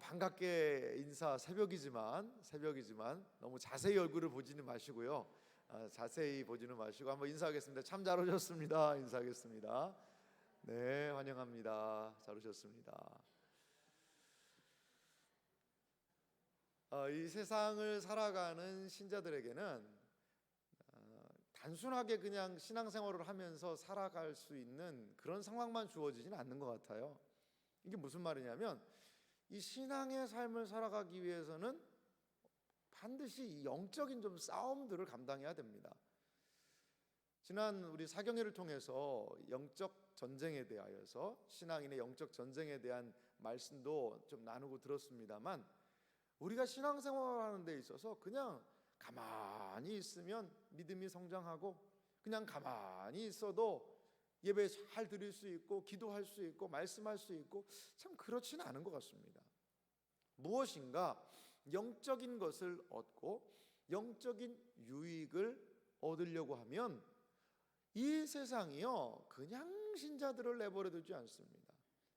반갑게 인사, 새벽이지만 너무 자세히 얼굴을 보지는 마시고요. 자세히 보지는 마시고 한번 인사하겠습니다. 참 잘 오셨습니다. 인사하겠습니다. 네, 환영합니다. 잘 오셨습니다. 이 세상을 살아가는 신자들에게는 단순하게 그냥 신앙생활을 하면서 살아갈 수 있는 그런 상황만 주어지지는 않는 것 같아요. 이게 무슨 말이냐면 이 신앙의 삶을 살아가기 위해서는 반드시 이 영적인 좀 싸움들을 감당해야 됩니다. 지난 우리 사경회를 통해서 영적 전쟁에 대하여서 신앙인의 영적 전쟁에 대한 말씀도 좀 나누고 들었습니다만, 우리가 신앙생활을 하는 데 있어서 그냥 가만히 있으면 믿음이 성장하고, 그냥 가만히 있어도 예배 잘 드릴 수 있고 기도할 수 있고 말씀할 수 있고, 참 그렇지는 않은 것 같습니다. 무엇인가 영적인 것을 얻고 영적인 유익을 얻으려고 하면 이 세상이요 그냥 신자들을 내버려 두지 않습니다.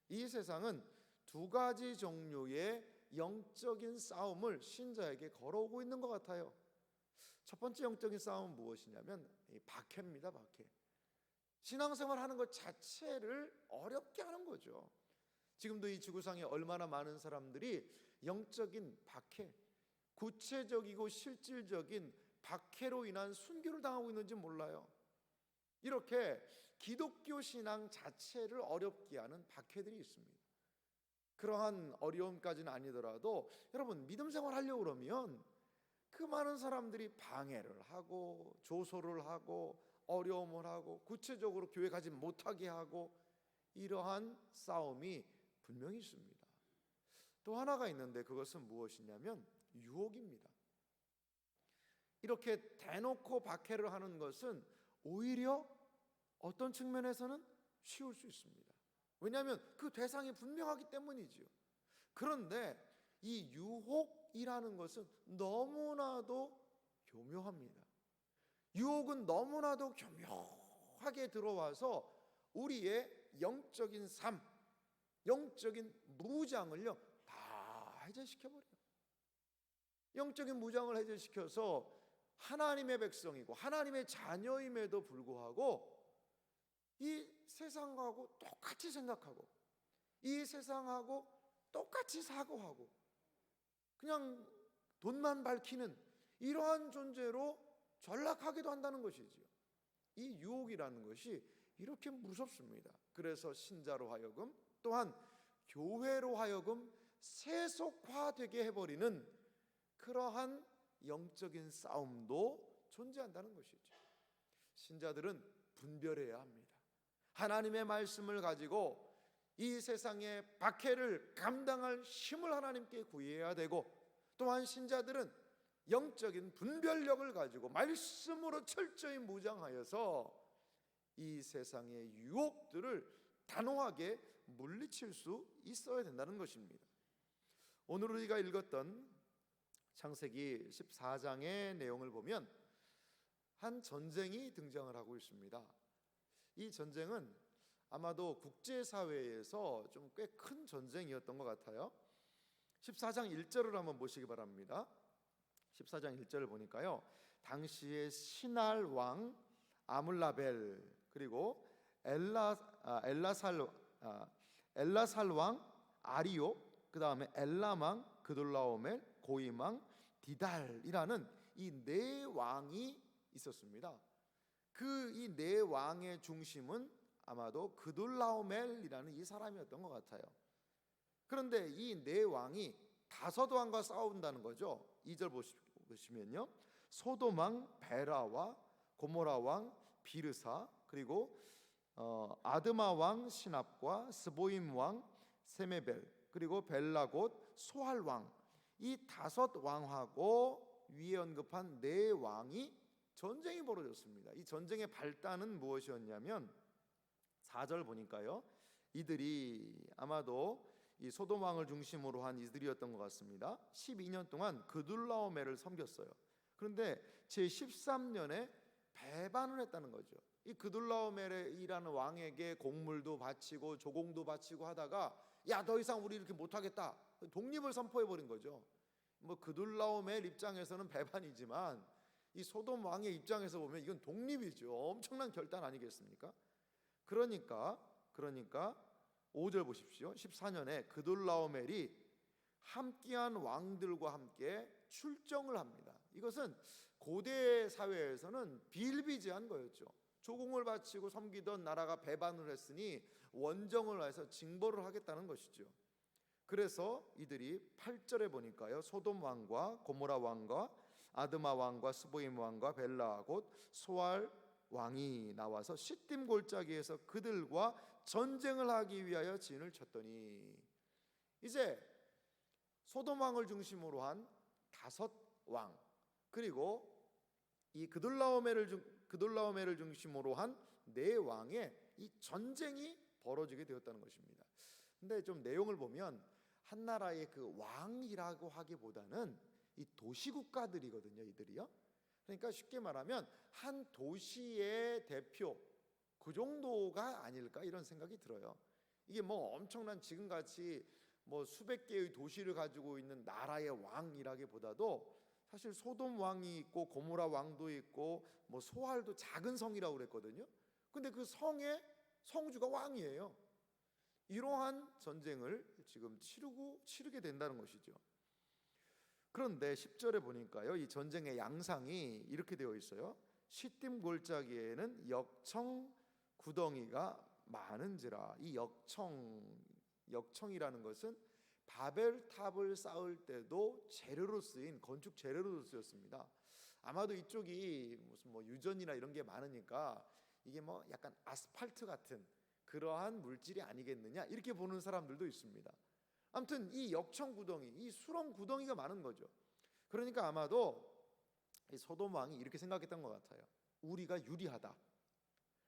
이 세상은 두 가지 종류의 영적인 싸움을 신자에게 걸어오고 있는 것 같아요. 첫 번째 영적인 싸움은 무엇이냐면 이 박해입니다. 박해. 신앙생활 하는 것 자체를 어렵게 하는 거죠. 지금도 이 지구상에 얼마나 많은 사람들이 영적인 박해, 구체적이고 실질적인 박해로 인한 순교를 당하고 있는지 몰라요. 이렇게 기독교 신앙 자체를 어렵게 하는 박해들이 있습니다. 그러한 어려움까지는 아니더라도 여러분, 믿음 생활 하려고 그러면 그 많은 사람들이 방해를 하고 조소를 하고 어려움을 하고 구체적으로 교회 가지 못하게 하고, 이러한 싸움이 분명히 있습니다. 또 하나가 있는데 그것은 무엇이냐면 유혹입니다. 이렇게 대놓고 박해를 하는 것은 오히려 어떤 측면에서는 쉬울 수 있습니다. 왜냐하면 그 대상이 분명하기 때문이죠. 그런데 이 유혹이라는 것은 너무나도 교묘합니다. 유혹은 너무나도 교묘하게 들어와서 우리의 영적인 삶, 영적인 무장을요 다 해제시켜버려요. 영적인 무장을 해제시켜서 하나님의 백성이고 하나님의 자녀임에도 불구하고 이 세상하고 똑같이 생각하고 이 세상하고 똑같이 사고하고 그냥 돈만 밝히는 이러한 존재로 전락하기도 한다는 것이지요. 이 유혹이라는 것이 이렇게 무섭습니다. 그래서 신자로 하여금, 또한 교회로 하여금 세속화되게 해버리는 그러한 영적인 싸움도 존재한다는 것이죠. 신자들은 분별해야 합니다. 하나님의 말씀을 가지고 이 세상의 박해를 감당할 힘을 하나님께 구해야 되고, 또한 신자들은 영적인 분별력을 가지고 말씀으로 철저히 무장하여서 이 세상의 유혹들을 단호하게 물리칠 수 있어야 된다는 것입니다. 오늘 우리가 읽었던 창세기 14장의 내용을 보면 한 전쟁이 등장을 하고 있습니다. 이 전쟁은 아마도 국제사회에서 좀 꽤 큰 전쟁이었던 것 같아요. 14장 1절을 한번 보시기 바랍니다. 14장 1절을 보니까요, 당시에 시날 왕 아물라벨, 그리고 엘라살 왕 아리오, 그 다음에 엘람 왕 그돌라오멜, 고임 왕 디달이라는 이 네 왕이 있었습니다. 그 이 네 왕의 중심은 아마도 그돌라오멜이라는 이 사람이었던 것 같아요. 그런데 이 네 왕이 다섯 왕과 싸운다는 거죠. 2절 보시면요, 소돔 왕 베라와 고모라 왕 비르사, 그리고 아드마 왕 시납과 스보임 왕 세메벨, 그리고 벨라 곧 소할 왕, 이 다섯 왕하고 위에 언급한 네 왕이 전쟁이 벌어졌습니다. 이 전쟁의 발단은 무엇이었냐면 4절 보니까요, 이들이 아마도 이 소돔 왕을 중심으로 한 이들이었던 것 같습니다. 12년 동안 그둘라오멜을 섬겼어요. 그런데 제 13년에 배반을 했다는 거죠. 이 그둘라오멜이라는 왕에게 곡물도 바치고 조공도 바치고 하다가 야, 더 이상 우리 이렇게 못하겠다, 독립을 선포해 버린 거죠. 뭐 그둘라오멜 입장에서는 배반이지만 이 소돔 왕의 입장에서 보면 이건 독립이죠. 엄청난 결단 아니겠습니까? 그러니까 5절 보십시오. 14년에 그둘라오멜이 함께한 왕들과 함께 출정을 합니다. 이것은 고대 사회에서는 비일비재한 거였죠. 조공을 바치고 섬기던 나라가 배반을 했으니 원정을 해서 징벌을 하겠다는 것이죠. 그래서 이들이 8절에 보니까요, 소돔 왕과 고모라 왕과 아드마 왕과 스보임 왕과 벨라 곧 소알 왕이 나와서 시딤 골짜기에서 그들과 전쟁을 하기 위하여 진을 쳤더니, 이제 소돔 왕을 중심으로 한 5왕, 그리고 이 그둘라오멜을 중심으로 한 4왕의 이 전쟁이 벌어지게 되었다는 것입니다. 근데 좀 내용을 보면 한 나라의 그 왕이라고 하기보다는 이 도시국가들이거든요, 이들이요. 그러니까 쉽게 말하면 한 도시의 대표, 그 정도가 아닐까 이런 생각이 들어요. 이게 뭐 엄청난 지금같이 뭐 수백 개의 도시를 가지고 있는 나라의 왕이라기보다도 사실 소돔 왕이 있고 고모라 왕도 있고 뭐 소알도 작은 성이라고 그랬거든요. 근데 그 성의 성주가 왕이에요. 이러한 전쟁을 지금 치르게 된다는 것이죠. 그런데 10절에 보니까요, 이 전쟁의 양상이 이렇게 되어 있어요. 시딤 골짜기에는 역청 구덩이가 많은지라. 이 역청이라는 것은 바벨탑을 쌓을 때도 재료로 쓰인 건축 재료로 쓰였습니다. 아마도 이쪽이 무슨 뭐 유전이나 이런 게 많으니까 이게 뭐 약간 아스팔트 같은 그러한 물질이 아니겠느냐 이렇게 보는 사람들도 있습니다. 아무튼 이 역청 구덩이, 이 수렁 구덩이가 많은 거죠. 그러니까 아마도 이 소돔 왕이 이렇게 생각했던 것 같아요. 우리가 유리하다.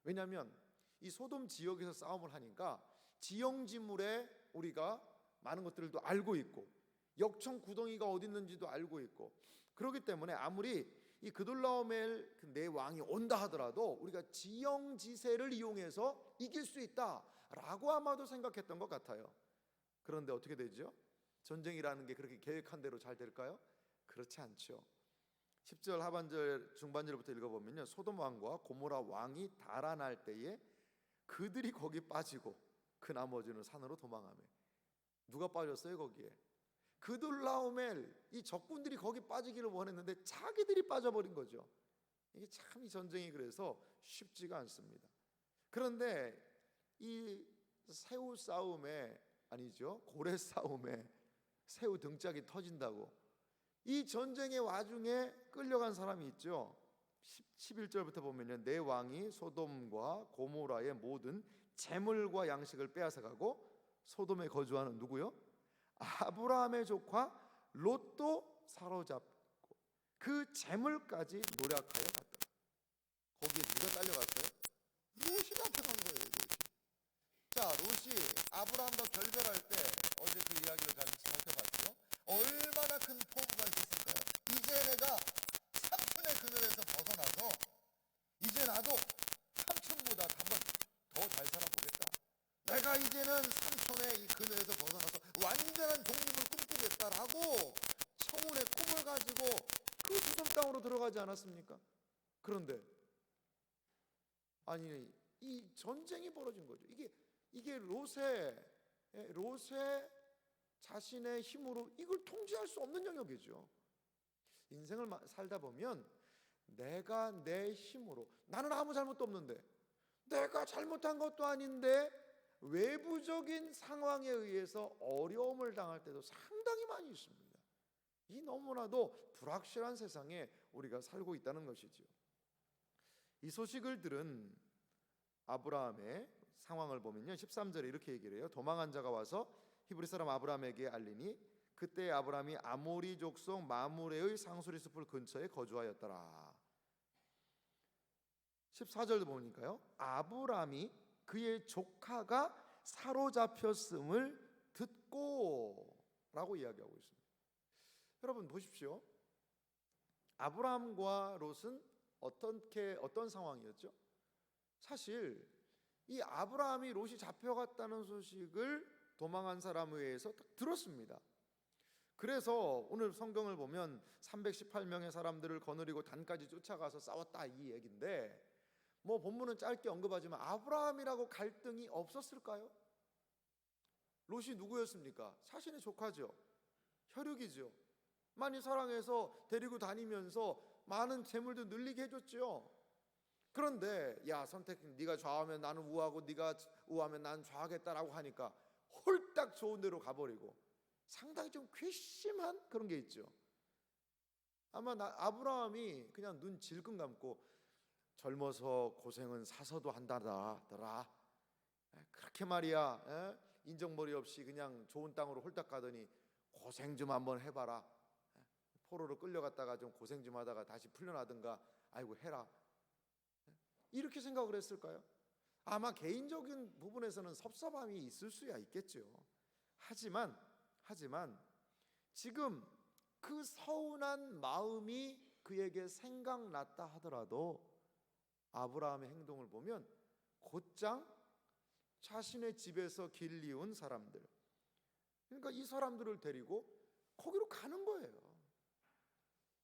왜냐하면 이 소돔 지역에서 싸움을 하니까 지형지물에 우리가 많은 것들을 또 알고 있고 역청 구덩이가 어디 있는지도 알고 있고, 그렇기 때문에 아무리 이 그둘라오멜 내 왕이 온다 하더라도 우리가 지형지세를 이용해서 이길 수 있다라고 아마도 생각했던 것 같아요. 그런데 어떻게 되죠? 전쟁이라는 게 그렇게 계획한 대로 잘 될까요? 그렇지 않죠. 10절 하반절 중반절부터 읽어보면요, 소돔 왕과 고모라 왕이 달아날 때에 그들이 거기 빠지고 그 나머지는 산으로 도망하며. 누가 빠졌어요 거기에? 그둘라오멜, 이 적군들이 거기 빠지기를 원했는데 자기들이 빠져버린 거죠. 이게 참 이 전쟁이 그래서 쉽지가 않습니다. 그런데 이 새우 싸움에, 아니죠, 고래 싸움에 새우 등짝이 터진다고 이 전쟁의 와중에 끌려간 사람이 있죠. 11절부터 보면요, 내 왕이 소돔과 고모라의 모든 재물과 양식을 빼앗아가고 소돔에 거주하는 누구요? 아브라함의 조카 롯도 사로잡고 그 재물까지 노략하여 갔다. 거기에 누가 딸려갔어요? 롯이 잡혀간 거예요. 자, 롯이 아브라함과 결별할 때 어제 그 이야기를 같이 살펴봤죠. 얼마나 큰 포부가 있었을까요? 이제 내가 삼촌의 그늘에서 벗어나서 이제 나도 삼촌보다 한번 더 잘 살아보겠다. 내가 이제는 삼촌의 이 그늘에서 벗어나서 완전한 독립을 꿈꾸겠다라고 청운의 꿈을 가지고 그 소돔 땅으로 들어가지 않았습니까? 그런데 아니, 이 전쟁이 벌어진 거죠. 이게 롯의 자신의 힘으로 이걸 통제할 수 없는 영역이죠. 인생을 살다 보면 내가 내 힘으로, 나는 아무 잘못도 없는데, 내가 잘못한 것도 아닌데 외부적인 상황에 의해서 어려움을 당할 때도 상당히 많이 있습니다. 이 너무나도 불확실한 세상에 우리가 살고 있다는 것이죠. 이 소식을 들은 아브라함의 상황을 보면요, 13절에 이렇게 얘기를 해요. 도망한 자가 와서 히브리 사람 아브라함에게 알리니 그때 아브라함이 아모리 족속 마므레의 상수리 숲을 근처에 거주하였더라. 14절도 보니까요, 아브라함이 그의 조카가 사로잡혔음을 듣고 라고 이야기하고 있습니다. 여러분 보십시오. 아브라함과 롯은 어떤 상황이었죠? 사실 이 아브라함이 롯이 잡혀갔다는 소식을 도망한 사람에 의해서 딱 들었습니다. 그래서 오늘 성경을 보면 318명의 사람들을 거느리고 단까지 쫓아가서 싸웠다 이 얘기인데, 뭐 본문은 짧게 언급하지만 아브라함이라고 갈등이 없었을까요? 롯이 누구였습니까? 자신의 조카죠. 혈육이죠. 많이 사랑해서 데리고 다니면서 많은 재물도 늘리게 해줬죠. 그런데 야, 선택 네가 좌하면 나는 우하고 네가 우하면 나는 좌하겠다라고 하니까 홀딱 좋은 데로 가버리고, 상당히 좀 괘씸한 그런 게 있죠. 아마 아브라함이 그냥 눈 질끈 감고 젊어서 고생은 사서도 한다더라, 그렇게 말이야, 인정머리 없이 그냥 좋은 땅으로 홀딱 가더니 고생 좀 한번 해봐라, 포로로 끌려갔다가 좀 고생 좀 하다가 다시 풀려나든가 아이고 해라, 이렇게 생각을 했을까요? 아마 개인적인 부분에서는 섭섭함이 있을 수야 있겠죠. 하지만 지금 그 서운한 마음이 그에게 생각났다 하더라도 아브라함의 행동을 보면 곧장 자신의 집에서 길리운 사람들, 그러니까 이 사람들을 데리고 거기로 가는 거예요.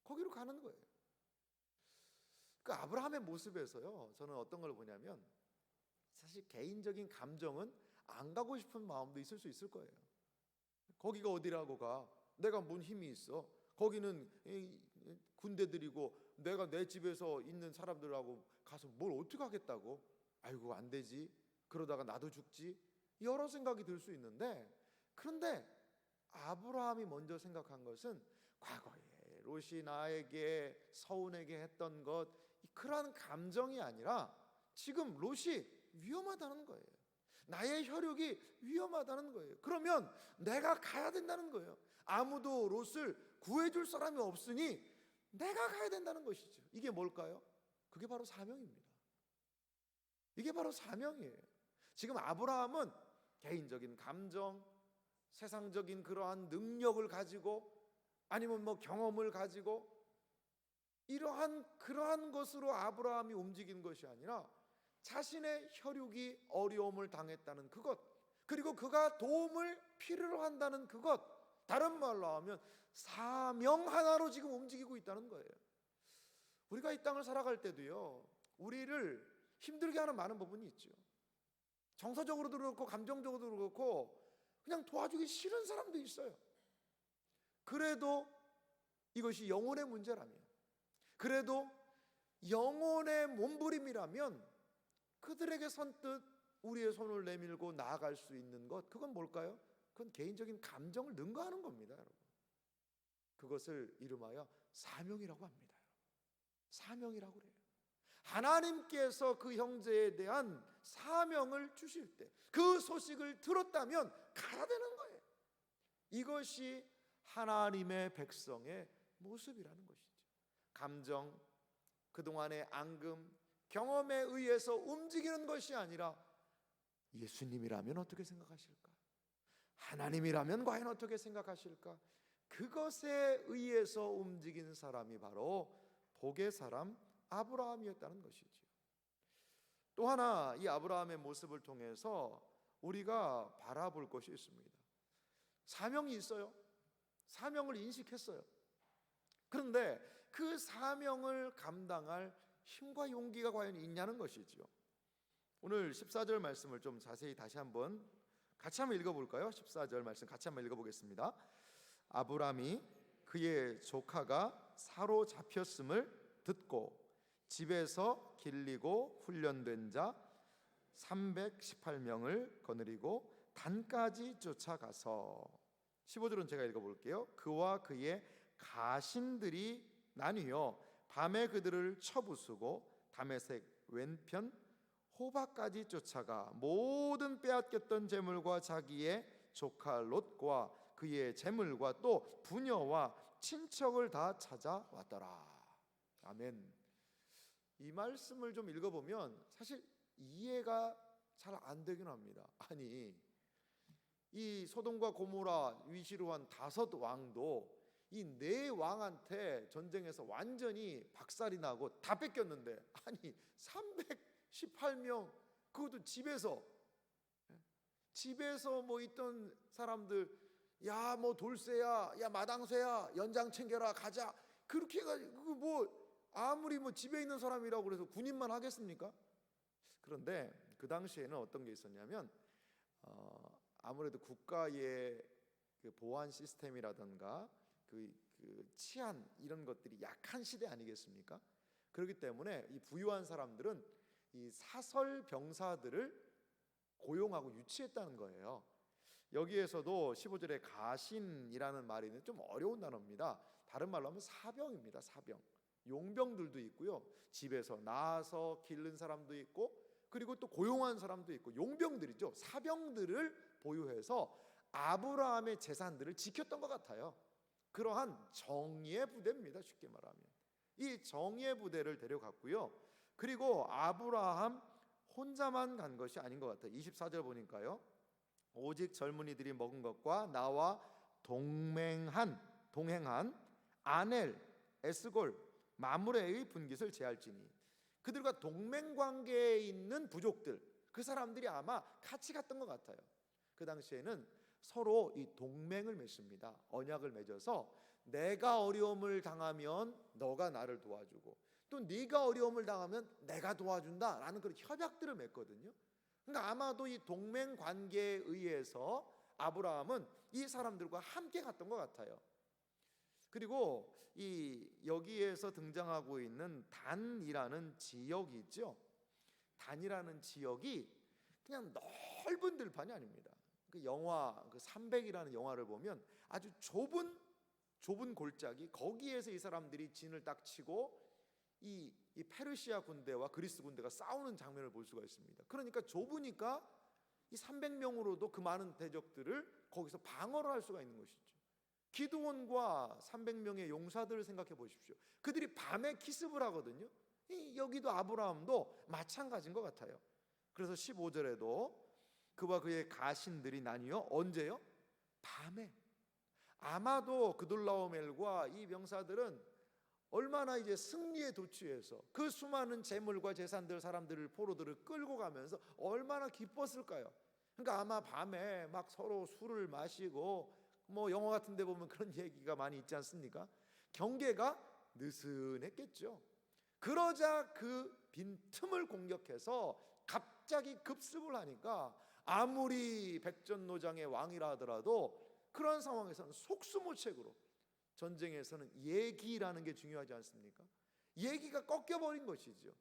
거기로 가는 거예요. 그 아브라함의 모습에서요, 저는 어떤 걸 보냐면 사실 개인적인 감정은 안 가고 싶은 마음도 있을 수 있을 거예요. 거기가 어디라고 가? 내가 뭔 힘이 있어? 거기는 군대들이고 내가 내 집에서 있는 사람들하고 가서 뭘 어떻게 하겠다고? 아이고 안 되지. 그러다가 나도 죽지. 여러 생각이 들 수 있는데, 그런데 아브라함이 먼저 생각한 것은 과거에 롯이 나에게 서운하게 했던 것, 그러한 감정이 아니라 지금 롯이 위험하다는 거예요. 나의 혈육이 위험하다는 거예요. 그러면 내가 가야 된다는 거예요. 아무도 롯을 구해줄 사람이 없으니 내가 가야 된다는 것이죠. 이게 뭘까요? 그게 바로 사명입니다. 이게 바로 사명이에요. 지금 아브라함은 개인적인 감정, 세상적인 그러한 능력을 가지고 아니면 뭐 경험을 가지고 그러한 것으로 아브라함이 움직이는 것이 아니라 자신의 혈육이 어려움을 당했다는 그것, 그리고 그가 도움을 필요로 한다는 그것, 다른 말로 하면 사명 하나로 지금 움직이고 있다는 거예요. 우리가 이 땅을 살아갈 때도요, 우리를 힘들게 하는 많은 부분이 있죠. 정서적으로도 그렇고 감정적으로도 그렇고 그냥 도와주기 싫은 사람도 있어요. 그래도 이것이 영혼의 문제라면, 그래도 영혼의 몸부림이라면 그들에게 선뜻 우리의 손을 내밀고 나아갈 수 있는 것, 그건 뭘까요? 그건 개인적인 감정을 능가하는 겁니다, 여러분. 그것을 이름하여 사명이라고 합니다. 사명이라고 그래요. 하나님께서 그 형제에 대한 사명을 주실 때 그 소식을 들었다면 가야 되는 거예요. 이것이 하나님의 백성의 모습이라는 것이죠. 감정, 그동안의 앙금, 경험에 의해서 움직이는 것이 아니라 예수님이라면 어떻게 생각하실까? 하나님이라면 과연 어떻게 생각하실까? 그것에 의해서 움직인 사람이 바로 복의 사람 아브라함이었다는 것이죠. 또 하나 이 아브라함의 모습을 통해서 우리가 바라볼 것이 있습니다. 사명이 있어요. 사명을 인식했어요. 그런데 그 사명을 감당할 힘과 용기가 과연 있냐는 것이죠. 오늘 14절 말씀을 좀 자세히 다시 한번 같이 한번 읽어볼까요? 14절 말씀 같이 한번 읽어보겠습니다. 아브라함이 그의 조카가 사로잡혔음을 듣고 집에서 길리고 훈련된 자 318명을 거느리고 단까지 쫓아가서, 15절은 제가 읽어볼게요. 그와 그의 가신들이 나뉘어 밤에 그들을 쳐부수고 다메섹 왼편 호바까지 쫓아가 모든 빼앗겼던 재물과 자기의 조카 롯과 그의 재물과 또 부녀와 친척을 다 찾아왔더라. 아멘. 이 말씀을 좀 읽어보면 사실 이해가 잘 안 되긴 합니다. 아니, 이 소돔과 고모라 위시로 한 5 왕도 이 4 왕한테 전쟁에서 완전히 박살이 나고 다 뺏겼는데, 아니 318명 그것도 집에서 집에서 뭐 있던 사람들, 야 뭐 돌쇠야, 야 마당쇠야, 연장 챙겨라, 가자, 그렇게 해가지고 뭐 아무리 뭐 집에 있는 사람이라고 그래서 군인만 하겠습니까? 그런데 그 당시에는 어떤 게 있었냐면 아무래도 국가의 그 보안 시스템이라든가 그 치안 이런 것들이 약한 시대 아니겠습니까? 그렇기 때문에 이 부유한 사람들은 이 사설 병사들을 고용하고 유치했다는 거예요. 여기에서도 15절에 가신이라는 말이 좀 어려운 단어입니다. 다른 말로 하면 사병입니다. 사병. 용병들도 있고요, 집에서 낳아서 기른 사람도 있고, 그리고 또 고용한 사람도 있고, 용병들이죠. 사병들을 보유해서 아브라함의 재산들을 지켰던 것 같아요. 그러한 정의의 부대입니다. 쉽게 말하면 이 정의의 부대를 데려갔고요. 그리고 아브라함 혼자만 간 것이 아닌 것 같아요. 24절 보니까요, 오직 젊은이들이 먹은 것과 나와 동행한 아넬, 에스골, 마므레의 분깃을 제할지니, 그들과 동맹 관계에 있는 부족들, 그 사람들이 아마 같이 갔던 것 같아요. 그 당시에는 서로 이 동맹을 맺습니다. 언약을 맺어서 내가 어려움을 당하면 너가 나를 도와주고, 또 네가 어려움을 당하면 내가 도와준다라는 그런 협약들을 맺거든요. 그러니까 아마도 이 동맹 관계에 의해서 아브라함은 이 사람들과 함께 갔던 것 같아요. 그리고 이 여기에서 등장하고 있는 단이라는 지역이 있죠. 단이라는 지역이 그냥 넓은 들판이 아닙니다. 그 영화 그 300이라는 영화를 보면 아주 좁은 골짜기, 거기에서 이 사람들이 진을 딱 치고 이 페르시아 군대와 그리스 군대가 싸우는 장면을 볼 수가 있습니다. 그러니까 좁으니까 이 300명으로도 그 많은 대적들을 거기서 방어를 할 수가 있는 것이죠. 기드온과 300명의 용사들을 생각해 보십시오. 그들이 밤에 기습을 하거든요. 여기도 아브라함도 마찬가지인 것 같아요. 그래서 15절에도 그와 그의 가신들이 나뉘어 언제요? 밤에. 아마도 그돌라오멜과 이 병사들은 얼마나 이제 승리에 도취해서 그 수많은 재물과 재산들, 사람들을, 포로들을 끌고 가면서 얼마나 기뻤을까요? 그러니까 아마 밤에 막 서로 술을 마시고, 뭐 영화 같은 데 보면 그런 얘기가 많이 있지 않습니까? 경계가 느슨했겠죠. 그러자 그 빈틈을 공격해서 갑자기 급습을 하니까 아무리 백전노장의 왕이라 하더라도 그런 상황에서는 속수무책으로, 전쟁에서는 예기라는 게 중요하지 않습니까? 예기가 꺾여버린 것이죠.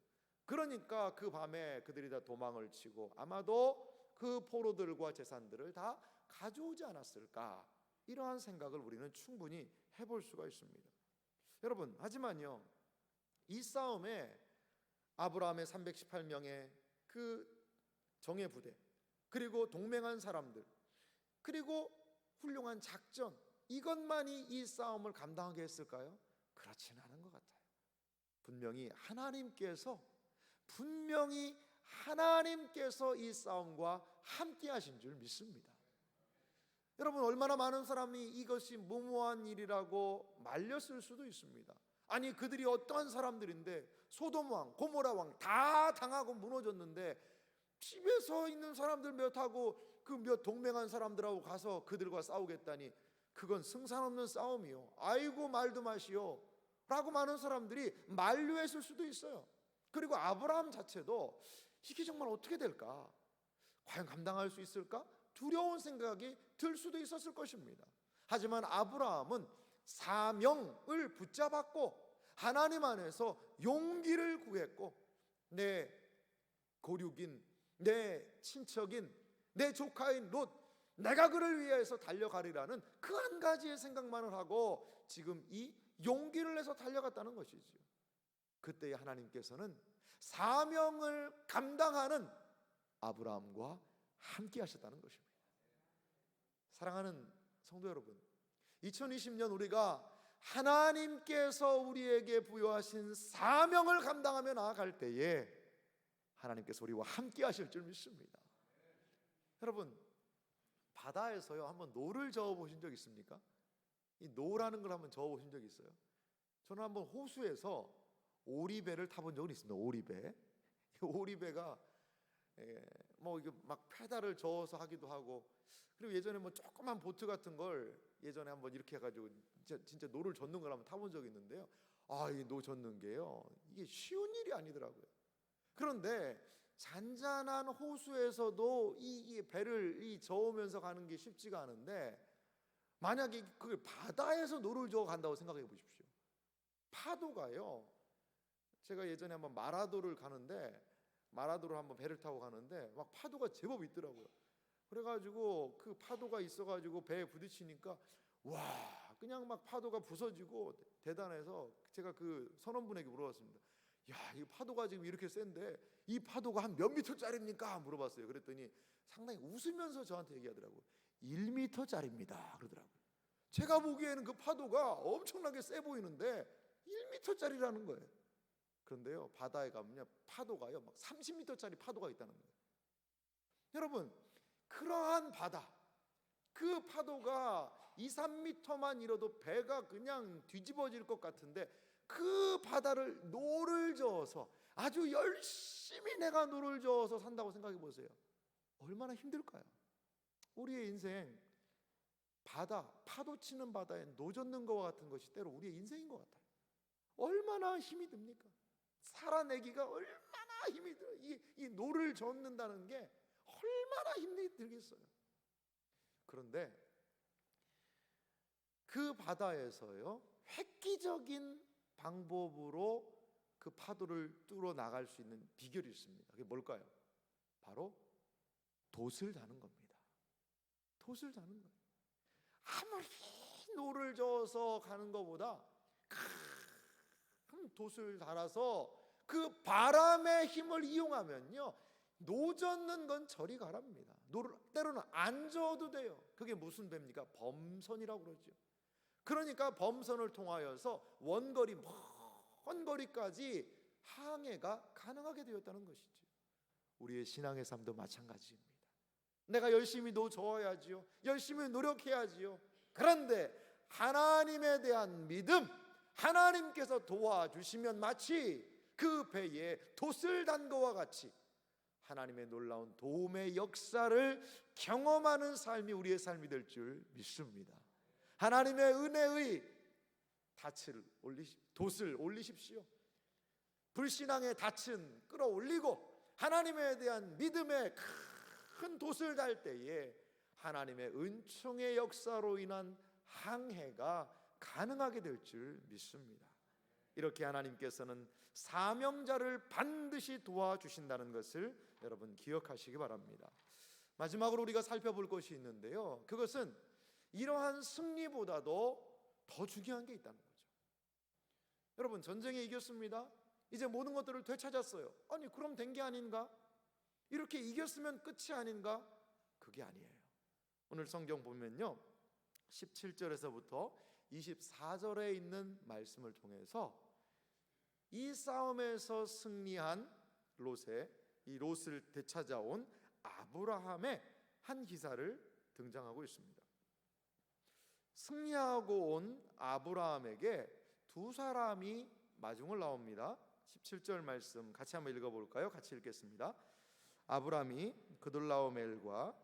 그러니까 그 밤에 그들이 다 도망을 치고 아마도 그 포로들과 재산들을 다 가져오지 않았을까, 이러한 생각을 우리는 충분히 해볼 수가 있습니다. 여러분, 하지만요, 이 싸움에 아브라함의 318명의 그 정예 부대, 그리고 동맹한 사람들, 그리고 훌륭한 작전, 이것만이 이 싸움을 감당하게 했을까요? 그렇지는 않은 것 같아요. 분명히 하나님께서 이 싸움과 함께 하신 줄 믿습니다. 여러분, 얼마나 많은 사람이 이것이 무모한 일이라고 말렸을 수도 있습니다. 아니, 그들이 어떠한 사람들인데 소돔 왕, 고모라 왕 다 당하고 무너졌는데 집에서 있는 사람들 몇하고 그 몇 동맹한 사람들하고 가서 그들과 싸우겠다니, 그건 승산 없는 싸움이요, 아이고 말도 마시오 라고 많은 사람들이 만류했을 수도 있어요. 그리고 아브라함 자체도 이게 정말 어떻게 될까, 과연 감당할 수 있을까, 두려운 생각이 들 수도 있었을 것입니다. 하지만 아브라함은 사명을 붙잡았고 하나님 안에서 용기를 구했고, 내 고륙인, 내 친척인, 내 조카인 롯, 내가 그를 위해서 달려가리라는 그 한 가지의 생각만을 하고 지금 이 용기를 내서 달려갔다는 것이죠. 그때 하나님께서는 사명을 감당하는 아브라함과 함께 하셨다는 것입니다. 사랑하는 성도 여러분, 2020년 우리가 하나님께서 우리에게 부여하신 사명을 감당하며 나아갈 때에 하나님께서 우리와 함께 하실 줄 믿습니다. 여러분, 바다에서요 한번 노를 저어 보신 적 있습니까? 이 노라는 걸 한번 저어 보신 적 있어요? 저는 한번 호수에서 오리배를 타본 적은 있습니다. 오리배. 오리배가 뭐 이게 막 페달을 저어서 하기도 하고, 그리고 예전에 뭐 조그만 보트 같은 걸 예전에 한번 이렇게 해가지고 진짜 노를 젓는 걸 한번 타본 적이 있는데요. 이 노 젓는 게요, 이게 쉬운 일이 아니더라고요. 그런데 잔잔한 호수에서도 이 배를 저으면서 가는 게 쉽지가 않은데, 만약에 그 바다에서 노를 저어 간다고 생각해 보십시오. 파도가요, 제가 예전에 한번 마라도를 가는데, 마라도를 한번 배를 타고 가는데 막 파도가 제법 있더라고요. 그래가지고 그 파도가 있어가지고 배에 부딪히니까 와, 그냥 막 파도가 부서지고 대단해서 제가 그 선원분에게 물어봤습니다. 야, 이 파도가 지금 이렇게 센데 이 파도가 한 몇 미터짜리입니까? 물어봤어요. 그랬더니 상당히 웃으면서 저한테 얘기하더라고요. 1미터짜리입니다 그러더라고요. 제가 보기에는 그 파도가 엄청나게 세 보이는데 1미터짜리라는 거예요. 그런데요, 바다에 가면요, 파도가요 막 30미터짜리 파도가 있다는 거예요. 여러분, 그러한 바다, 그 파도가 2, 3미터만 일어도 배가 그냥 뒤집어질 것 같은데, 그 바다를 노를 저어서 아주 열심히 내가 노를 저어서 산다고 생각해 보세요. 얼마나 힘들까요? 우리의 인생, 바다, 파도 치는 바다에 노 젓는 것과 같은 것이 때로 우리의 인생인 것 같아요. 얼마나 힘이 듭니까? 살아내기가 얼마나 힘이 들어요. 이 노를 젓는다는 게 얼마나 힘이 들겠어요. 그런데 그 바다에서요, 획기적인 방법으로 그 파도를 뚫어 나갈 수 있는 비결이 있습니다. 그게 뭘까요? 바로 돛을 다는 겁니다. 돛을 다는 거예요. 아무리 노를 저어서 가는 것보다 큰 돛을 달아서 그 바람의 힘을 이용하면요, 노 젓는 건 저리 가랍니다. 노를 때로는 안 저어도 돼요. 그게 무슨 배입니까? 범선이라고 그러죠. 그러니까 범선을 통하여서 원거리, 먼 거리까지 항해가 가능하게 되었다는 것이죠. 우리의 신앙의 삶도 마찬가지입니다. 내가 열심히 노 저어야지요, 열심히 노력해야지요. 그런데 하나님에 대한 믿음, 하나님께서 도와주시면 마치 그 배에 돛을 단 것과 같이 하나님의 놀라운 도움의 역사를 경험하는 삶이 우리의 삶이 될 줄 믿습니다. 하나님의 은혜의 돛을 올리십시오. 불신앙의 닻은 끌어올리고 하나님에 대한 믿음의 큰 돛을 달 때에 하나님의 은총의 역사로 인한 항해가 가능하게 될 줄 믿습니다. 이렇게 하나님께서는 사명자를 반드시 도와주신다는 것을 여러분 기억하시기 바랍니다. 마지막으로 우리가 살펴볼 것이 있는데요, 그것은 이러한 승리보다도 더 중요한 게 있다는 거죠. 여러분, 전쟁에 이겼습니다. 이제 모든 것들을 되찾았어요. 아니, 그럼 된 게 아닌가? 이렇게 이겼으면 끝이 아닌가? 그게 아니에요. 오늘 성경 보면요, 17절에서부터 24절에 있는 말씀을 통해서 이 싸움에서 승리한 이 롯을 되찾아온 아브라함의 한 기사를 등장하고 있습니다. 승리하고 온 아브라함에게 두 사람이 마중을 나옵니다. 17절 말씀 같이 한번 읽어볼까요? 같이 읽겠습니다. 아브라함이 그돌라오멜과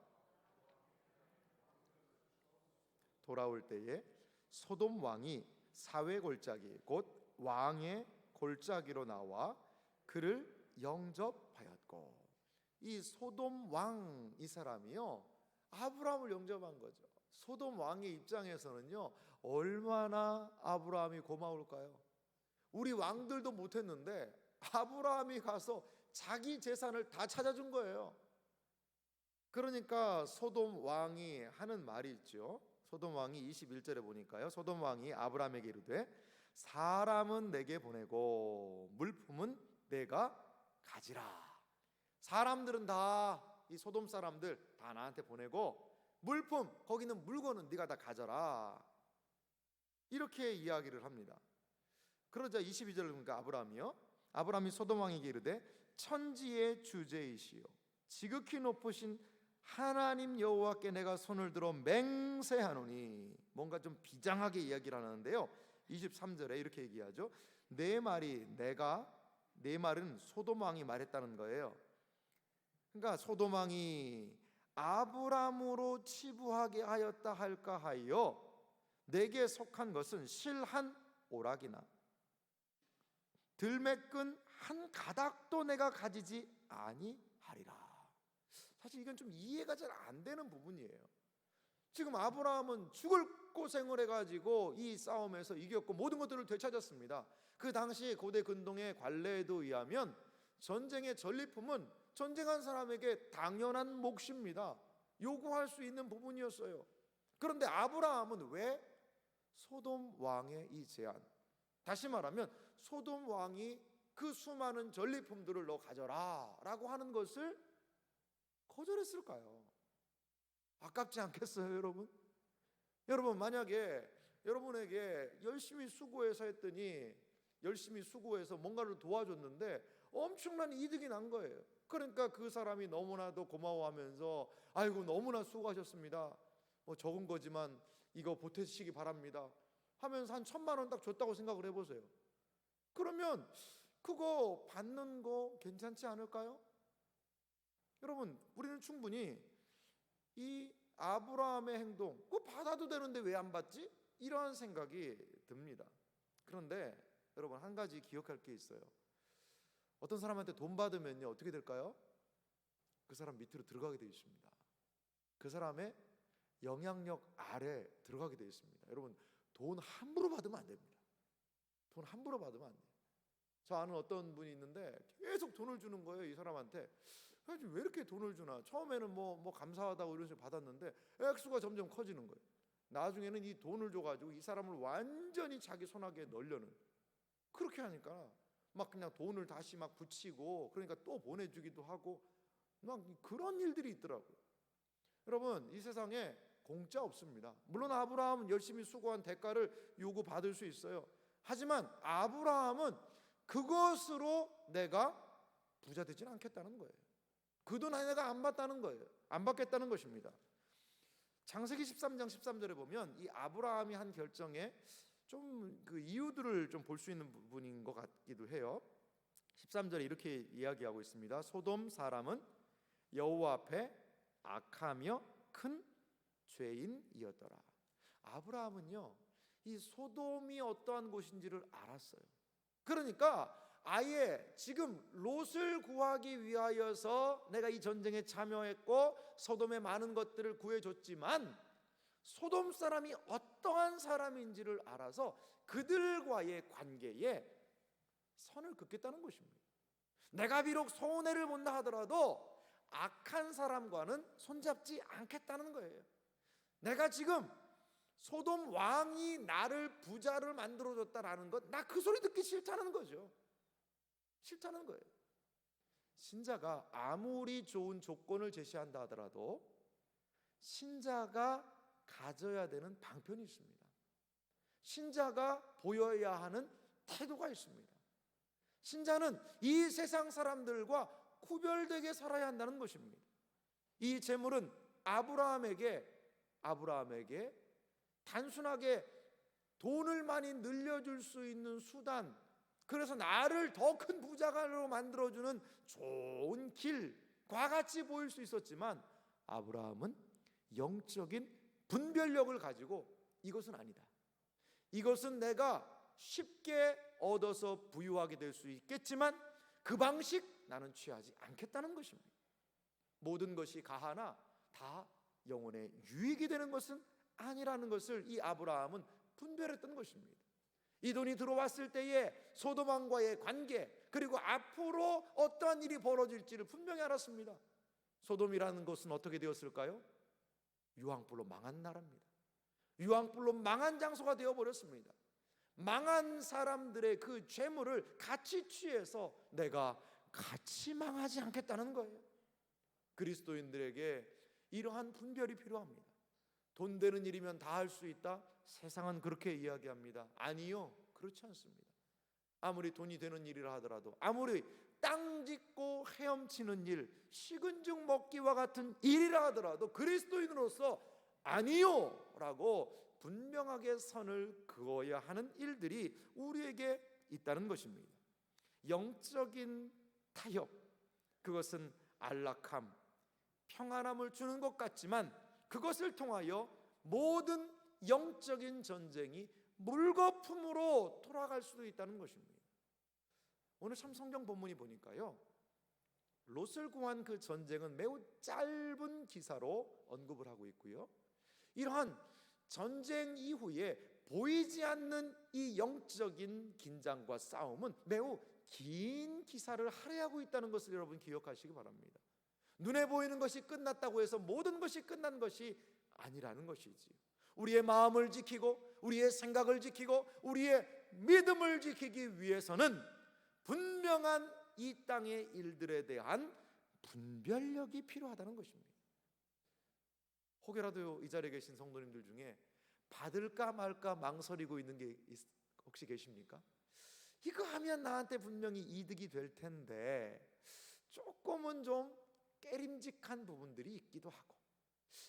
돌아올 때에 소돔 왕이 사회 골짜기 곧 왕의 골짜기로 나와 그를 영접하였고, 이 소돔 왕, 이 사람이요, 아브라함을 영접한 거죠. 소돔 왕의 입장에서는요, 얼마나 아브라함이 고마울까요? 우리 왕들도 못했는데 아브라함이 가서 자기 재산을 다 찾아준 거예요. 그러니까 소돔 왕이 하는 말이 있죠. 소돔 왕이 21절에 보니까요, 소돔 왕이 아브라함에게 이르되 사람은 내게 보내고 물품은 내가 가지라. 사람들은 다, 이 소돔 사람들 다 나한테 보내고 물품, 거기는 물건은 네가 다 가져라. 이렇게 이야기를 합니다. 그러자 22절을 보니까 아브라함이 소돔 왕에게 이르되 천지의 주제이시요 지극히 높으신 하나님 여호와께 내가 손을 들어 맹세하노니, 뭔가 좀 비장하게 이야기를 하는데요, 23절에 이렇게 얘기하죠. 내 말은 소돔 왕이 말했다는 거예요. 그러니까 소돔 왕이 아브람으로 치부하게 하였다 할까 하여 내게 속한 것은 실 한 오락이나 들매끈 한 가닥도 내가 가지지 아니하리라. 사실 이건 좀 이해가 잘 안 되는 부분이에요. 지금 아브라함은 죽을 고생을 해가지고 이 싸움에서 이겼고 모든 것들을 되찾았습니다. 그 당시 고대 근동의 관례에도 의하면 전쟁의 전리품은 전쟁한 사람에게 당연한 몫입니다. 요구할 수 있는 부분이었어요. 그런데 아브라함은 왜 소돔 왕의 이 제안, 다시 말하면 소돔 왕이 그 수많은 전리품들을 너 가져라 라고 하는 것을 거절했을까요? 아깝지 않겠어요, 여러분? 여러분, 만약에 여러분에게 열심히 수고해서 했더니 열심히 수고해서 뭔가를 도와줬는데 엄청난 이득이 난 거예요. 그러니까 그 사람이 너무나도 고마워하면서 아이고 너무나 수고하셨습니다, 적은 거지만 이거 보태시기 바랍니다 하면서 한 1,000만 원 딱 줬다고 생각을 해보세요. 그러면 그거 받는 거 괜찮지 않을까요? 여러분, 우리는 충분히 이 아브라함의 행동 그거 받아도 되는데 왜 안 받지? 이러한 생각이 듭니다. 그런데 여러분, 한 가지 기억할 게 있어요. 어떤 사람한테 돈 받으면요 어떻게 될까요? 그 사람 밑으로 들어가게 되어 있습니다. 그 사람의 영향력 아래 들어가게 되어 있습니다. 여러분, 돈 함부로 받으면 안 됩니다. 돈 함부로 받으면 안 돼요. 저 아는 어떤 분이 있는데 계속 돈을 주는 거예요, 이 사람한테. 그래서 왜 이렇게 돈을 주나? 처음에는 뭐 감사하다고 이런 식으로 받았는데 액수가 점점 커지는 거예요. 나중에는 이 돈을 줘가지고 이 사람을 완전히 자기 손아귀에 넣으려는, 그렇게 하니까 막 그냥 돈을 다시 막 붙이고, 그러니까 또 보내주기도 하고 막 그런 일들이 있더라고요. 여러분, 이 세상에 공짜 없습니다. 물론 아브라함은 열심히 수고한 대가를 요구받을 수 있어요. 하지만 아브라함은 그것으로 내가 부자 되지는 않겠다는 거예요. 그 돈 내가 안 받다는 거예요. 안 받겠다는 것입니다. 창세기 13장 13절에 보면 이 아브라함이 한 결정에 좀 그 이유들을 좀 볼 수 있는 부분인 것 같기도 해요. 13절에 이렇게 이야기하고 있습니다. 소돔 사람은 여호와 앞에 악하며 큰 죄인이었더라. 아브라함은요 이 소돔이 어떠한 곳인지를 알았어요. 그러니까 아예 지금 롯을 구하기 위하여서 내가 이 전쟁에 참여했고 소돔의 많은 것들을 구해줬지만 소돔 사람이 어떠한 사람인지를 알아서 그들과의 관계에 선을 긋겠다는 것입니다. 내가 비록 손해를 본다 하더라도 악한 사람과는 손잡지 않겠다는 거예요. 내가 지금 소돔 왕이 나를 부자를 만들어줬다라는 것, 나 그 소리 듣기 싫다는 거죠. 싫다는 거예요. 신자가 아무리 좋은 조건을 제시한다 하더라도 신자가 가져야 되는 방편이 있습니다. 신자가 보여야 하는 태도가 있습니다. 신자는 이 세상 사람들과 구별되게 살아야 한다는 것입니다. 이 재물은 아브라함에게 단순하게 돈을 많이 늘려줄 수 있는 수단, 그래서 나를 더 큰 부자가로 만들어주는 좋은 길과 같이 보일 수 있었지만 아브라함은 영적인 분별력을 가지고 이것은 아니다, 이것은 내가 쉽게 얻어서 부유하게 될 수 있겠지만 그 방식 나는 취하지 않겠다는 것입니다. 모든 것이 가하나 다 영혼에 유익이 되는 것은 아니라는 것을 이 아브라함은 분별했던 것입니다. 이 돈이 들어왔을 때에 소돔 왕과의 관계, 그리고 앞으로 어떠한 일이 벌어질지를 분명히 알았습니다. 소돔이라는 것은 어떻게 되었을까요? 유황불로 망한 나라입니다. 유황불로 망한 장소가 되어버렸습니다. 망한 사람들의 그 죄물을 같이 취해서 내가 같이 망하지 않겠다는 거예요. 그리스도인들에게 이러한 분별이 필요합니다. 돈 되는 일이면 다 할 수 있다? 세상은 그렇게 이야기합니다. 아니요, 그렇지 않습니다. 아무리 돈이 되는 일이라 하더라도, 아무리 땅 짓고 헤엄치는 일, 식은 죽 먹기와 같은 일이라 하더라도 그리스도인으로서 아니요 라고 분명하게 선을 그어야 하는 일들이 우리에게 있다는 것입니다. 영적인 타협, 그것은 안락함, 평안함을 주는 것 같지만 그것을 통하여 모든 영적인 전쟁이 물거품으로 돌아갈 수도 있다는 것입니다. 오늘 참 성경 본문이 보니까요, 롯을 구한 그 전쟁은 매우 짧은 기사로 언급을 하고 있고요, 이러한 전쟁 이후에 보이지 않는 이 영적인 긴장과 싸움은 매우 긴 기사를 할애하고 있다는 것을 여러분 기억하시기 바랍니다. 눈에 보이는 것이 끝났다고 해서 모든 것이 끝난 것이 아니라는 것이지요. 우리의 마음을 지키고 우리의 생각을 지키고 우리의 믿음을 지키기 위해서는 분명한 이 땅의 일들에 대한 분별력이 필요하다는 것입니다. 혹여라도 이 자리에 계신 성도님들 중에 받을까 말까 망설이고 있는 게 혹시 계십니까? 이거 하면 나한테 분명히 이득이 될 텐데 조금은 좀 깨림직한 부분들이 있기도 하고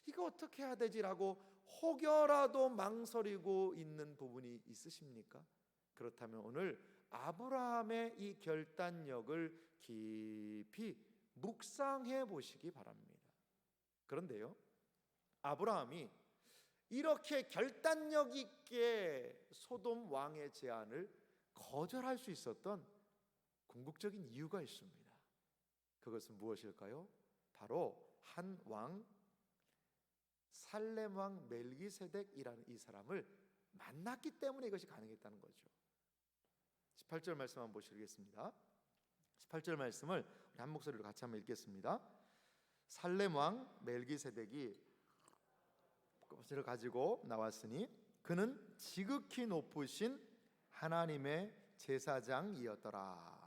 이거 어떻게 해야 되지라고 혹여라도 망설이고 있는 부분이 있으십니까? 그렇다면 오늘 아브라함의 이 결단력을 깊이 묵상해 보시기 바랍니다. 그런데요, 아브라함이 이렇게 결단력 있게 소돔 왕의 제안을 거절할 수 있었던 궁극적인 이유가 있습니다. 그것은 무엇일까요? 바로 한 왕, 살렘 왕 멜기세덱이라는 이 사람을 만났기 때문에 이것이 가능했다는 거죠. 18절 말씀 한번 보시겠습니다. 18절 말씀을 우리 한 목소리로 같이 한번 읽겠습니다. 살렘 왕 멜기세덱이 것을 가지고 나왔으니 그는 지극히 높으신 하나님의 제사장이었더라.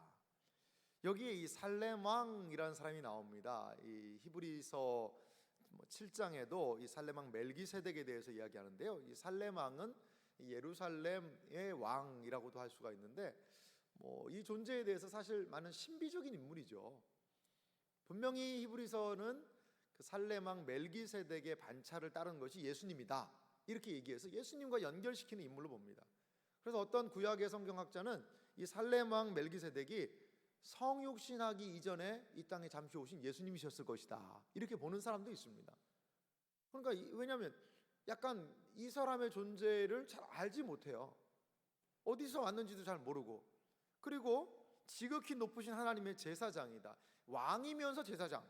여기에 이 살렘 왕이라는 사람이 나옵니다. 이 히브리서 7장에도 이 살렘 왕 멜기세덱에 대해서 이야기하는데요, 이 살렘 왕은 예루살렘의 왕이라고도 할 수가 있는데 이 존재에 대해서 사실 많은 신비적인 인물이죠. 분명히 히브리서는 그 살렘 왕 멜기세덱의 반차를 따른 것이 예수님이다 이렇게 얘기해서 예수님과 연결시키는 인물로 봅니다. 그래서 어떤 구약의 성경학자는 이 살렘 왕 멜기세덱이 성육신하기 이전에 이 땅에 잠시 오신 예수님이셨을 것이다 이렇게 보는 사람도 있습니다. 그러니까 왜냐하면 약간 이 사람의 존재를 잘 알지 못해요. 어디서 왔는지도 잘 모르고, 그리고 지극히 높으신 하나님의 제사장이다, 왕이면서 제사장,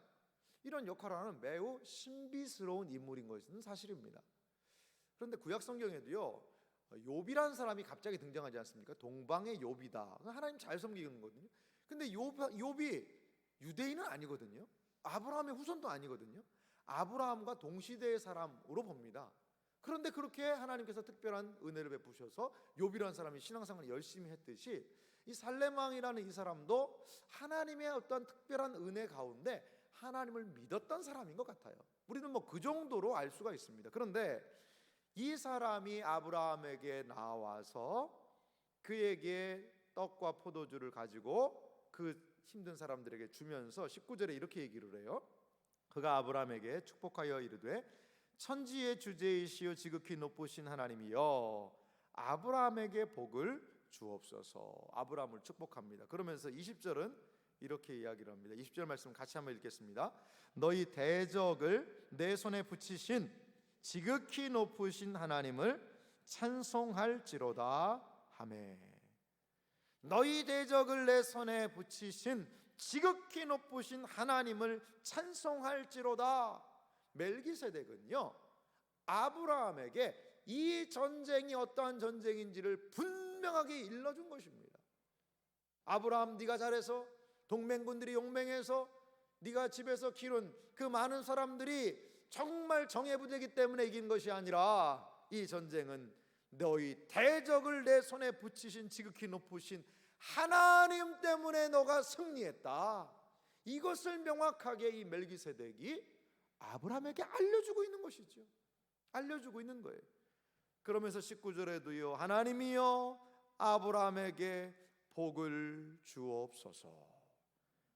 이런 역할을 하는 매우 신비스러운 인물인 것은 사실입니다. 그런데 구약 성경에도요, 욥이라는 사람이 갑자기 등장하지 않습니까? 동방의 욥이다, 하나님 잘 섬기는 거거든요. 근데 욥이 유대인은 아니거든요. 아브라함의 후손도 아니거든요. 아브라함과 동시대의 사람으로 봅니다. 그런데 그렇게 하나님께서 특별한 은혜를 베푸셔서 욥이라는 사람이 신앙생활을 열심히 했듯이 이 살렘 왕이라는 이 사람도 하나님의 어떤 특별한 은혜 가운데 하나님을 믿었던 사람인 것 같아요. 우리는 그 정도로 알 수가 있습니다. 그런데 이 사람이 아브라함에게 나와서 그에게 떡과 포도주를 가지고 그 힘든 사람들에게 주면서 19절에 이렇게 얘기를 해요. 그가 아브라함에게 축복하여 이르되 천지의 주제이시여 지극히 높으신 하나님이여 아브라함에게 복을 주옵소서. 아브라함을 축복합니다. 그러면서 20절은 이렇게 이야기를 합니다. 20절 말씀 같이 한번 읽겠습니다. 너희 대적을 내 손에 붙이신 지극히 높으신 하나님을 찬송할지로다 하매. 너희 대적을 내 손에 붙이신 지극히 높으신 하나님을 찬송할지로다. 멜기세덱은요, 아브라함에게 이 전쟁이 어떠한 전쟁인지를 분명하게 일러준 것입니다. 아브라함, 네가 잘해서 동맹군들이 용맹해서 네가 집에서 기른 그 많은 사람들이 정말 정예부대이기 때문에 이긴 것이 아니라 이 전쟁은 너희 대적을 내 손에 붙이신 지극히 높으신 하나님 때문에 너가 승리했다. 이것을 명확하게 이 멜기세덱이 아브라함에게 알려주고 있는 것이죠. 알려주고 있는 거예요. 그러면서 19절에도요, 하나님이여 아브라함에게 복을 주옵소서.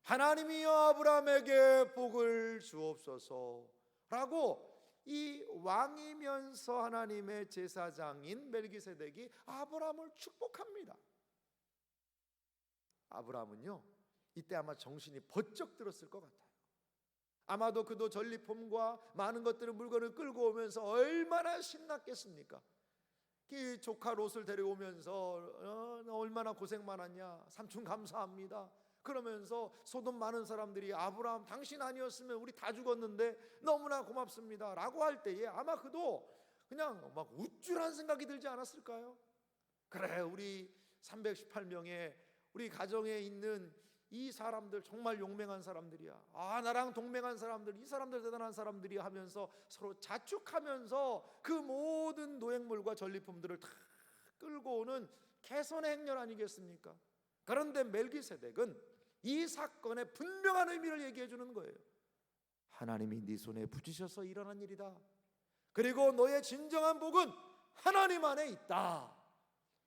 하나님이여 아브라함에게 복을 주옵소서 라고 이 왕이면서 하나님의 제사장인 멜기세덱이 아브라함을 축복합니다. 아브라함은요, 이때 아마 정신이 번쩍 들었을 것 같아요. 아마도 그도 전리품과 많은 물건을 끌고 오면서 얼마나 신났겠습니까? 그 조카 롯을 데려오면서 너 얼마나 고생 많았냐, 삼촌 감사합니다 그러면서 소돔 많은 사람들이 아브라함 당신 아니었으면 우리 다 죽었는데 너무나 고맙습니다 라고 할 때에 아마 그도 그냥 막 우쭐한 생각이 들지 않았을까요? 그래, 우리 318명의 우리 가정에 있는 이 사람들 정말 용맹한 사람들이야, 나랑 동맹한 사람들, 이 사람들 대단한 사람들이야 하면서 서로 자축하면서 그 모든 노획물과 전리품들을 다 끌고 오는 개선의 행렬 아니겠습니까? 그런데 멜기세덱은 이 사건의 분명한 의미를 얘기해 주는 거예요. 하나님이 네 손에 붙이셔서 일어난 일이다. 그리고 너의 진정한 복은 하나님 안에 있다.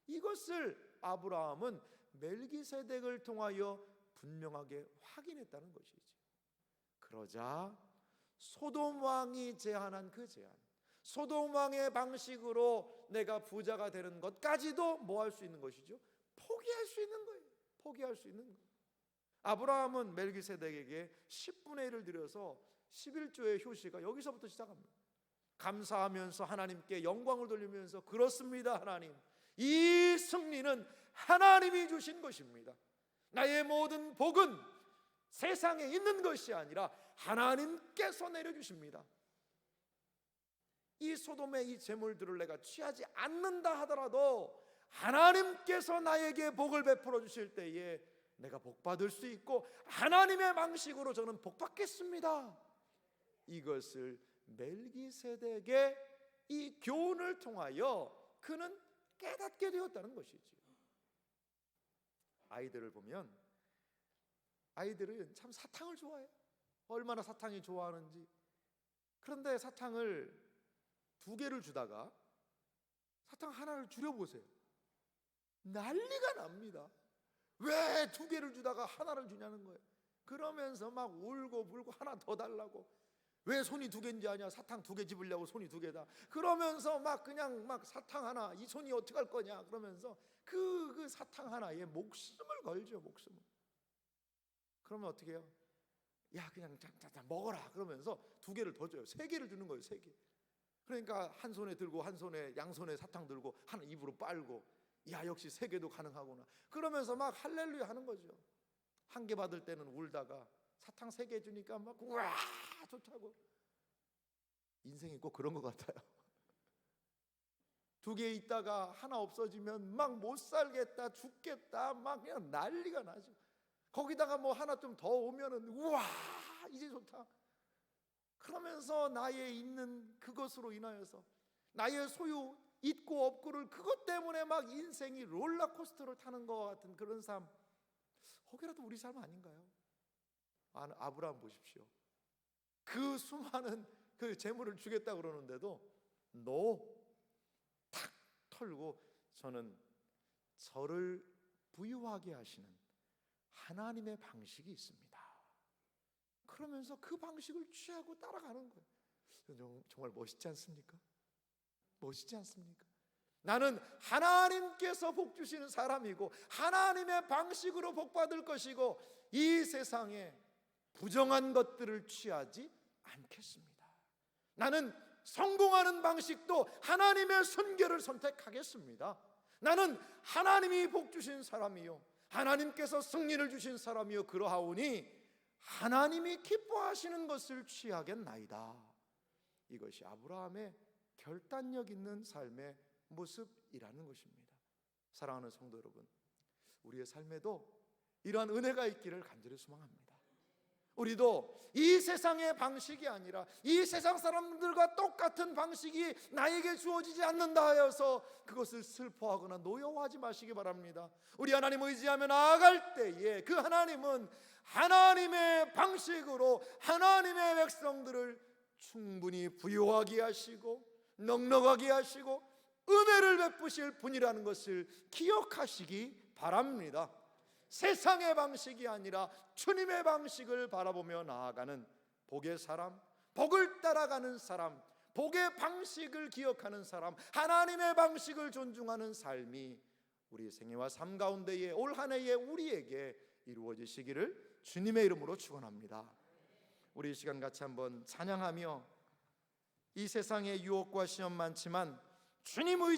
이것을 아브라함은 멜기세덱을 통하여 분명하게 확인했다는 것이죠. 그러자 소돔 왕이 제안한 그 제안, 소돔 왕의 방식으로 내가 부자가 되는 것까지도 뭐 할 수 있는 것이죠? 포기할 수 있는 거예요. 포기할 수 있는 거예요. 아브라함은 멜기세덱에게 10분의 1을 들여서 11조의 효시가 여기서부터 시작합니다. 감사하면서 하나님께 영광을 돌리면서 그렇습니다 하나님, 이 승리는 하나님이 주신 것입니다. 나의 모든 복은 세상에 있는 것이 아니라 하나님께서 내려주십니다. 이 소돔의 이 재물들을 내가 취하지 않는다 하더라도 하나님께서 나에게 복을 베풀어 주실 때에 내가 복 받을 수 있고 하나님의 방식으로 저는 복 받겠습니다. 이것을 멜기세덱의 이 교훈을 통하여 그는 깨닫게 되었다는 것이지. 아이들을 보면 아이들은 참 사탕을 좋아해요. 얼마나 사탕이 좋아하는지. 그런데 사탕을 2개를 주다가 사탕 하나를 줄여보세요. 난리가 납니다. 왜 2개를 주다가 하나를 주냐는 거예요. 그러면서 막 울고 불고 하나 더 달라고. 왜 손이 2개인지 아냐? 사탕 2개 집으려고 손이 2개다. 그러면서 막 그냥 막 사탕 하나, 이 손이 어떻게 할 거냐? 그러면서 그 사탕 하나에 목숨을 걸죠, 목숨을. 그러면 어떻게 해요? 야, 그냥 자, 먹어라. 그러면서 2개를 더 줘요. 3개를 주는 거예요, 3개. 그러니까 한 손에 들고 한 손에 양손에 사탕 들고 하나 입으로 빨고, 야, 역시 3개도 가능하구나. 그러면서 막 할렐루야 하는 거죠. 1개 받을 때는 울다가 사탕 3개 주니까 막 우와 좋다고. 인생이 꼭 그런 것 같아요. 2개 있다가 하나 없어지면 막 못 살겠다, 죽겠다, 막 그냥 난리가 나죠. 거기다가 뭐 하나 좀 더 오면은 우와 이제 좋다. 그러면서 나의 있는 그것으로 인하여서 나의 소유 있고 없고를 그것 때문에 막 인생이 롤러코스터를 타는 것 같은 그런 삶, 혹이라도 우리 삶 아닌가요? 아브라함 보십시오. 그 수많은 그 재물을 주겠다 그러는데도 탁 털고 저는 저를 부유하게 하시는 하나님의 방식이 있습니다. 그러면서 그 방식을 취하고 따라가는 거예요. 정말 멋있지 않습니까? 멋있지 않습니까? 나는 하나님께서 복 주시는 사람이고 하나님의 방식으로 복 받을 것이고 이 세상에 부정한 것들을 취하지 않겠습니다. 나는 성공하는 방식도 하나님의 순결을 선택하겠습니다. 나는 하나님이 복 주신 사람이요 하나님께서 승리를 주신 사람이요 그러하오니 하나님이 기뻐하시는 것을 취하겠나이다. 이것이 아브라함의 결단력 있는 삶의 모습이라는 것입니다. 사랑하는 성도 여러분, 우리의 삶에도 이러한 은혜가 있기를 간절히 소망합니다. 우리도 이 세상의 방식이 아니라 이 세상 사람들과 똑같은 방식이 나에게 주어지지 않는다 하여서 그것을 슬퍼하거나 노여워하지 마시기 바랍니다. 우리 하나님 의지하며 나아갈 때에 그 하나님은 하나님의 방식으로 하나님의 백성들을 충분히 부유하게 하시고 넉넉하게 하시고 은혜를 베푸실 분이라는 것을 기억하시기 바랍니다. 세상의 방식이 아니라 주님의 방식을 바라보며 나아가는 복의 사람, 복을 따라가는 사람, 복의 방식을 기억하는 사람, 하나님의 방식을 존중하는 삶이 우리 생애와 삶 가운데에 올 한 해에 우리에게 이루어지시기를 주님의 이름으로 축원합니다. 우리 이 시간 같이 한번 찬양하며 이 세상에 유혹과 시험 많지만 주님